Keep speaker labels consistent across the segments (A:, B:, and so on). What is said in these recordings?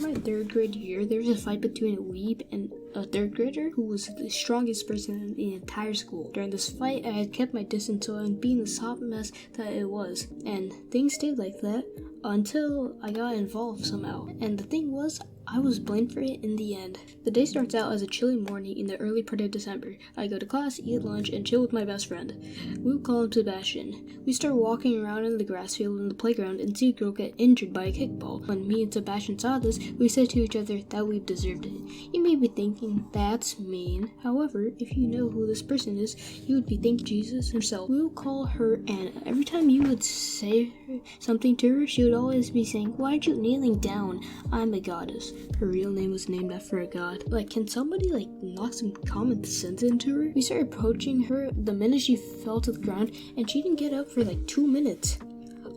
A: my 3rd grade year, there was a fight between a weeb and a 3rd grader who was the strongest person in the entire school. During this fight, I had kept my distance so I would be in the hot mess that it was. And things stayed like that until I got involved somehow. And the thing was, I was blamed for it in the end. The day starts out as a chilly morning in the early part of December. I go to class, eat lunch, and chill with my best friend. We'll call him Sebastian. We start walking around in the grass field in the playground and see a girl get injured by a kickball. When me and Sebastian saw this, we said to each other that we deserved it. You may be thinking, that's mean. However, if you know who this person is, you would be thanking Jesus himself. We'll call her Anna. Every time you would say something to her, she would always be saying, why aren't you kneeling down? I'm a goddess. Her real name was named after a god. Can somebody knock some common sense into her? We started approaching her the minute she fell to the ground, and she didn't get up for 2 minutes.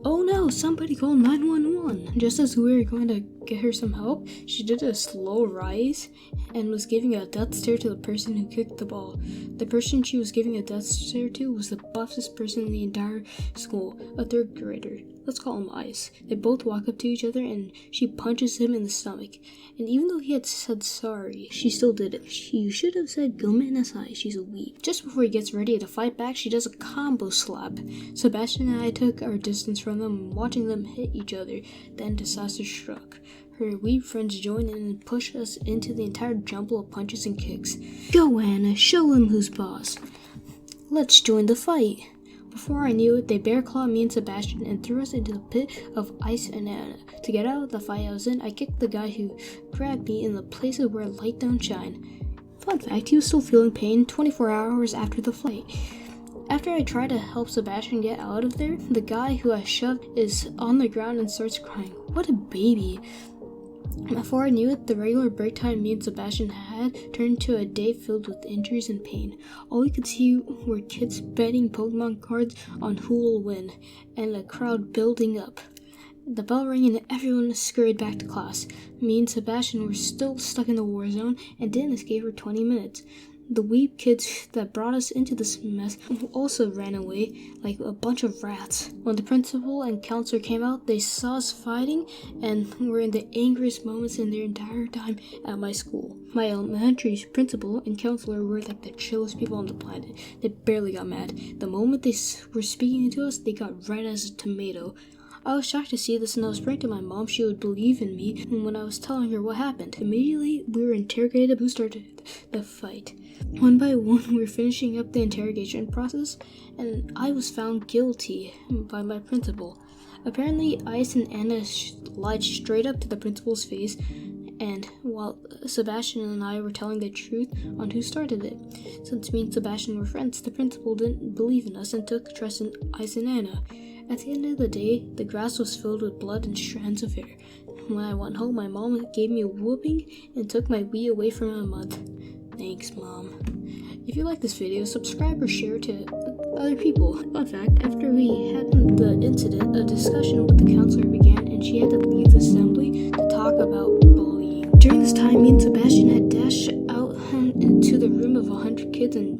A: Oh no, somebody call 911. Just as we were going to get her some help, she did a slow rise and was giving a death stare to the person who kicked the ball. The person she was giving a death stare to was the buffest person in the entire school, a 3rd grader. Let's call him Ice. They both walk up to each other and she punches him in the stomach. And even though he had said sorry, she still did it. You should have said, go Manasai, she's a weeb. Just before he gets ready to fight back, she does a combo slap. Sebastian and I took our distance from them, watching them hit each other. Then disaster struck. Her weeb friends joined in and pushed us into the entire jumble of punches and kicks. Go Anna, show him who's boss. Let's join the fight. Before I knew it, they bear clawed me and Sebastian and threw us into the pit of Ice and Anna. To get out of the fight I was in, I kicked the guy who grabbed me in the places where light don't shine. Fun fact, he was still feeling pain 24 hours after the fight. After I tried to help Sebastian get out of there, the guy who I shoved is on the ground and starts crying. What a baby. Before I knew it, the regular break time me and Sebastian had turned into a day filled with injuries and pain. All we could see were kids betting Pokemon cards on who will win, and a crowd building up. The bell rang and everyone scurried back to class. Me and Sebastian were still stuck in the war zone and didn't escape for 20 minutes. The weeb kids that brought us into this mess also ran away like a bunch of rats. When the principal and counselor came out, they saw us fighting and were in the angriest moments in their entire time at my school. My elementary principal and counselor were like the chillest people on the planet. They barely got mad. The moment they were speaking to us, they got red as a tomato. I was shocked to see this, and I was praying to my mom she would believe in me when I was telling her what happened. Immediately, we were interrogated who started the fight. One by one, we were finishing up the interrogation process, and I was found guilty by my principal. Apparently, Ice and Anna lied straight up to the principal's face, and while Sebastian and I were telling the truth on who started it. Since me and Sebastian were friends, the principal didn't believe in us and took trust in Ice and Anna. At the end of the day, the grass was filled with blood and strands of hair. When I went home, my mom gave me a whooping and took my Wii away for a month. Thanks, Mom. If you like this video, subscribe or share it to other people. Fun fact, after we had the incident, a discussion with the counselor began and she had to leave the assembly to talk about bullying. During this time, me and Sebastian had dashed out into the room of 100 kids and